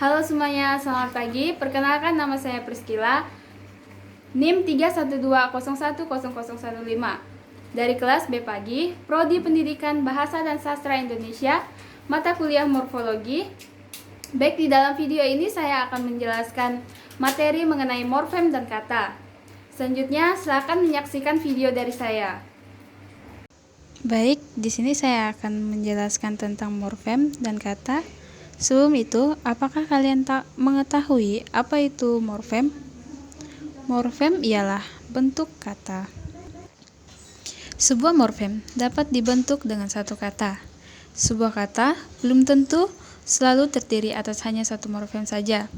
Halo semuanya, selamat pagi. Perkenalkan, nama saya Priscila, NIM 312010015 dari kelas B pagi, Prodi Pendidikan Bahasa dan Sastra Indonesia, mata kuliah Morfologi. Baik, di dalam video ini saya akan menjelaskan materi mengenai morfem dan kata. Selanjutnya, silakan menyaksikan video dari saya. Baik, di sini saya akan menjelaskan tentang morfem dan kata. Sebelum itu, apakah kalian mengetahui apa itu morfem? Morfem ialah bentuk kata. Sebuah morfem dapat dibentuk dengan satu kata. Sebuah kata belum tentu selalu terdiri atas hanya satu morfem saja.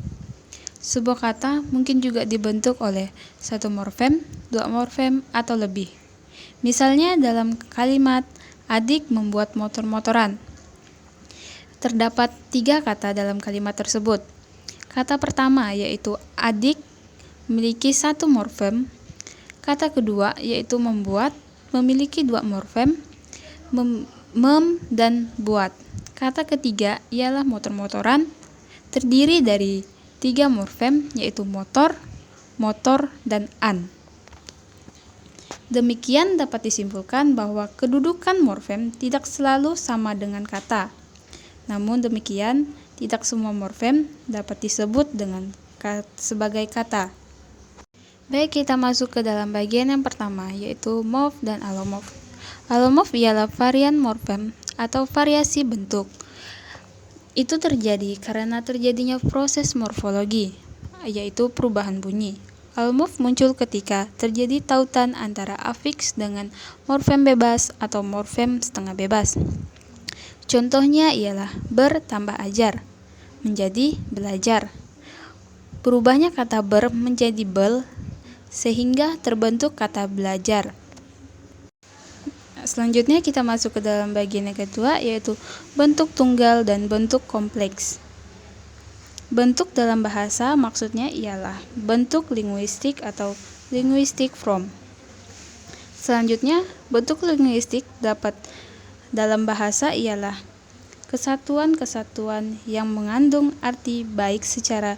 Sebuah kata mungkin juga dibentuk oleh satu morfem, dua morfem, atau lebih. Misalnya dalam kalimat adik membuat motor-motoran. Terdapat 3 kata dalam kalimat tersebut. Kata pertama yaitu adik memiliki satu morfem. Kata kedua yaitu membuat memiliki 2 morfem, mem dan buat. Kata ketiga ialah motor-motoran, terdiri dari 3 morfem yaitu motor, motor, dan an. Demikian dapat disimpulkan bahwa kedudukan morfem tidak selalu sama dengan kata. Namun demikian, tidak semua morfem dapat disebut sebagai kata. Baik, kita masuk ke dalam bagian yang pertama, yaitu morf dan alomorf. Alomorf ialah varian morfem atau variasi bentuk. Itu terjadi karena terjadinya proses morfologi, yaitu perubahan bunyi. Alomorf muncul ketika terjadi tautan antara afiks dengan morfem bebas atau morfem setengah bebas. Contohnya ialah ber tambah ajar, menjadi belajar. Berubahnya kata ber menjadi bel, sehingga terbentuk kata belajar. Selanjutnya kita masuk ke dalam bagian yang kedua, yaitu bentuk tunggal dan bentuk kompleks. Bentuk dalam bahasa maksudnya ialah bentuk linguistik atau linguistic form. Selanjutnya, bentuk linguistik dapat dalam bahasa ialah kesatuan-kesatuan yang mengandung arti baik secara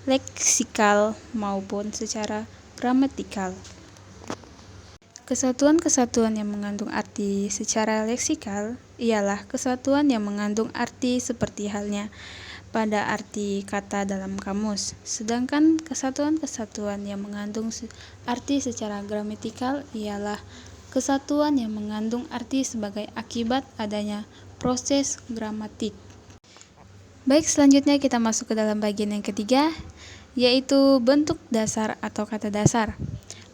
leksikal maupun secara gramatikal. Kesatuan-kesatuan yang mengandung arti secara leksikal ialah kesatuan yang mengandung arti seperti halnya pada arti kata dalam kamus. Sedangkan kesatuan-kesatuan yang mengandung arti secara gramatikal ialah kesatuan yang mengandung arti sebagai akibat adanya proses gramatik. Baik, selanjutnya kita masuk ke dalam bagian yang ketiga, yaitu bentuk dasar atau kata dasar.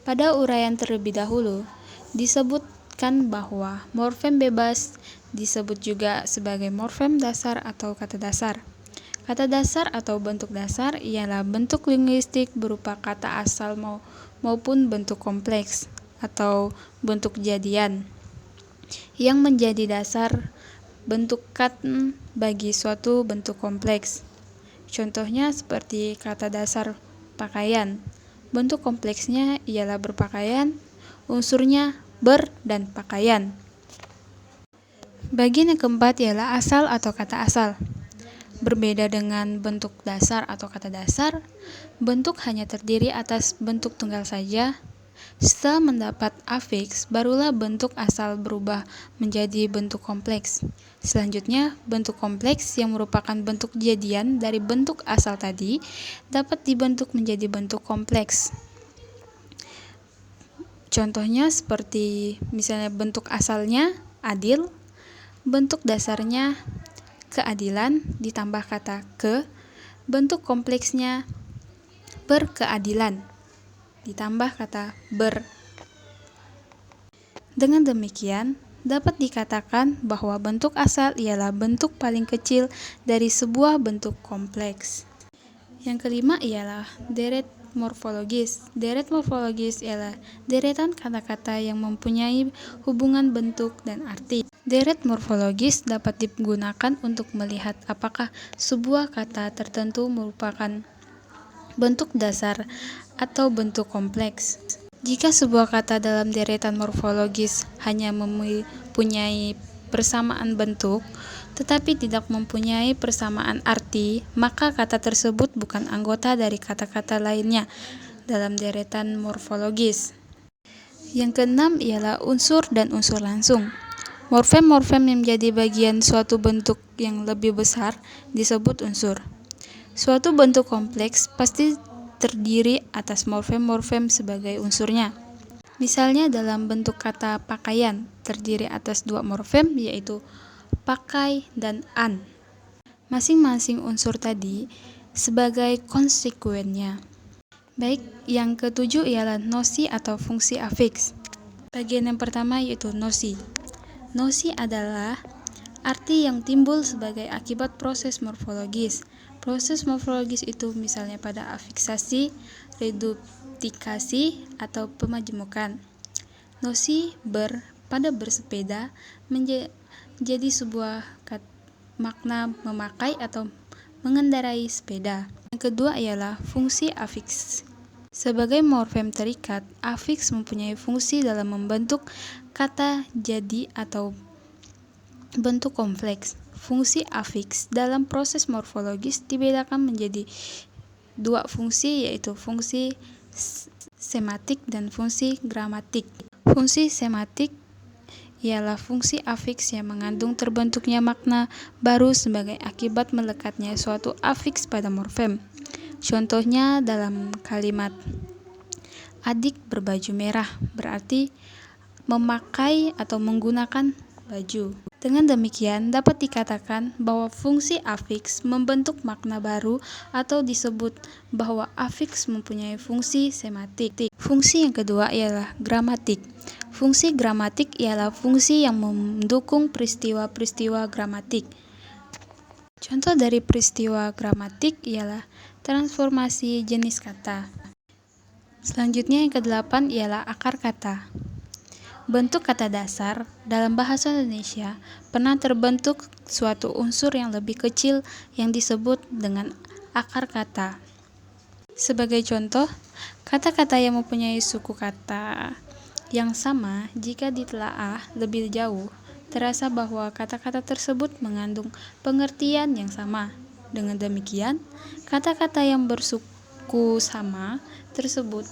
Pada uraian terlebih dahulu, disebutkan bahwa morfem bebas disebut juga sebagai morfem dasar atau kata dasar. Kata dasar atau bentuk dasar ialah bentuk linguistik berupa kata asal maupun bentuk kompleks atau bentuk jadian yang menjadi dasar bentuk kata bagi suatu bentuk kompleks. Contohnya seperti kata dasar pakaian. Bentuk kompleksnya ialah berpakaian, unsurnya ber dan pakaian. Bagian yang keempat ialah asal atau kata asal. Berbeda dengan bentuk dasar atau kata dasar, bentuk hanya terdiri atas bentuk tunggal saja. Setelah mendapat afiks, barulah bentuk asal berubah menjadi bentuk kompleks. Selanjutnya, bentuk kompleks yang merupakan bentuk jadian dari bentuk asal tadi dapat dibentuk menjadi bentuk kompleks. Contohnya seperti misalnya bentuk asalnya adil, bentuk dasarnya keadilan ditambah kata ke, bentuk kompleksnya berkeadilan ditambah kata ber. Dengan demikian, dapat dikatakan bahwa bentuk asal ialah bentuk paling kecil dari sebuah bentuk kompleks. Yang kelima ialah deret morfologis. Deret morfologis ialah deretan kata-kata yang mempunyai hubungan bentuk dan arti. Deret morfologis dapat digunakan untuk melihat apakah sebuah kata tertentu merupakan bentuk dasar atau bentuk kompleks. Jika sebuah kata dalam deretan morfologis hanya mempunyai persamaan bentuk, tetapi tidak mempunyai persamaan arti, maka kata tersebut bukan anggota dari kata-kata lainnya dalam deretan morfologis. Yang keenam ialah unsur dan unsur langsung. Morfem-morfem yang menjadi bagian suatu bentuk yang lebih besar disebut unsur. Suatu bentuk kompleks pasti terdiri atas morfem-morfem sebagai unsurnya. Misalnya dalam bentuk kata pakaian terdiri atas dua morfem yaitu pakai dan an. Masing-masing unsur tadi sebagai konsekuennya. Baik, yang ketujuh ialah nosi atau fungsi afiks. Bagian yang pertama yaitu nosi. Nosi adalah arti yang timbul sebagai akibat proses morfologis. Proses morfologis itu misalnya pada afiksasi, reduplikasi, atau pemajemukan. Nosi pada bersepeda menjadi sebuah makna memakai atau mengendarai sepeda. Yang kedua ialah fungsi afiks. Sebagai morfem terikat, afiks mempunyai fungsi dalam membentuk kata jadi atau bentuk kompleks. Fungsi afiks dalam proses morfologis dibedakan menjadi dua fungsi yaitu fungsi sematik dan fungsi gramatik. Fungsi sematik ialah fungsi afiks yang mengandung terbentuknya makna baru sebagai akibat melekatnya suatu afiks pada morfem. Contohnya dalam kalimat adik berbaju merah berarti memakai atau menggunakan baju. Dengan demikian dapat dikatakan bahwa fungsi afiks membentuk makna baru atau disebut bahwa afiks mempunyai fungsi sematik. Fungsi yang kedua ialah gramatik. Fungsi gramatik ialah fungsi yang mendukung peristiwa-peristiwa gramatik. Contoh dari peristiwa gramatik ialah transformasi jenis kata. Selanjutnya yang kedelapan ialah akar kata. Bentuk kata dasar dalam bahasa Indonesia pernah terbentuk suatu unsur yang lebih kecil yang disebut dengan akar kata. Sebagai contoh, kata-kata yang mempunyai suku kata yang sama jika ditelaah lebih jauh, terasa bahwa kata-kata tersebut mengandung pengertian yang sama. Dengan demikian, kata-kata yang bersuku sama tersebut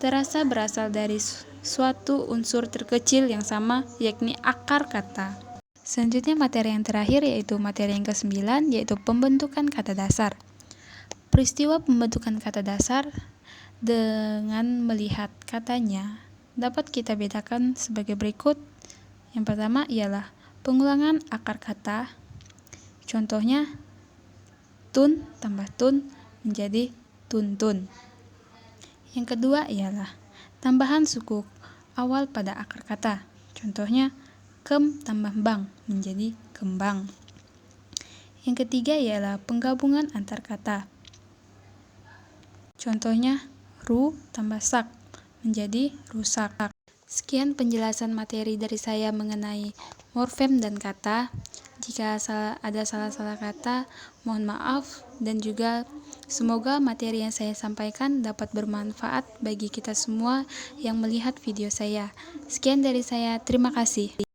terasa berasal dari suatu unsur terkecil yang sama, yakni akar kata. Selanjutnya materi yang terakhir yaitu materi yang ke-9 yaitu pembentukan kata dasar. Peristiwa pembentukan kata dasar dengan melihat katanya dapat kita bedakan sebagai berikut. Yang pertama ialah pengulangan akar kata. Contohnya tun tambah tun menjadi tuntun. Yang kedua ialah tambahan suku awal pada akar kata. Contohnya kem tambah bang menjadi kembang. Yang ketiga ialah penggabungan antar kata. Contohnya ru tambah sak menjadi rusak. Sekian penjelasan materi dari saya mengenai morfem dan kata. Jika ada salah-salah kata, mohon maaf, dan juga semoga materi yang saya sampaikan dapat bermanfaat bagi kita semua yang melihat video saya. Sekian dari saya, terima kasih.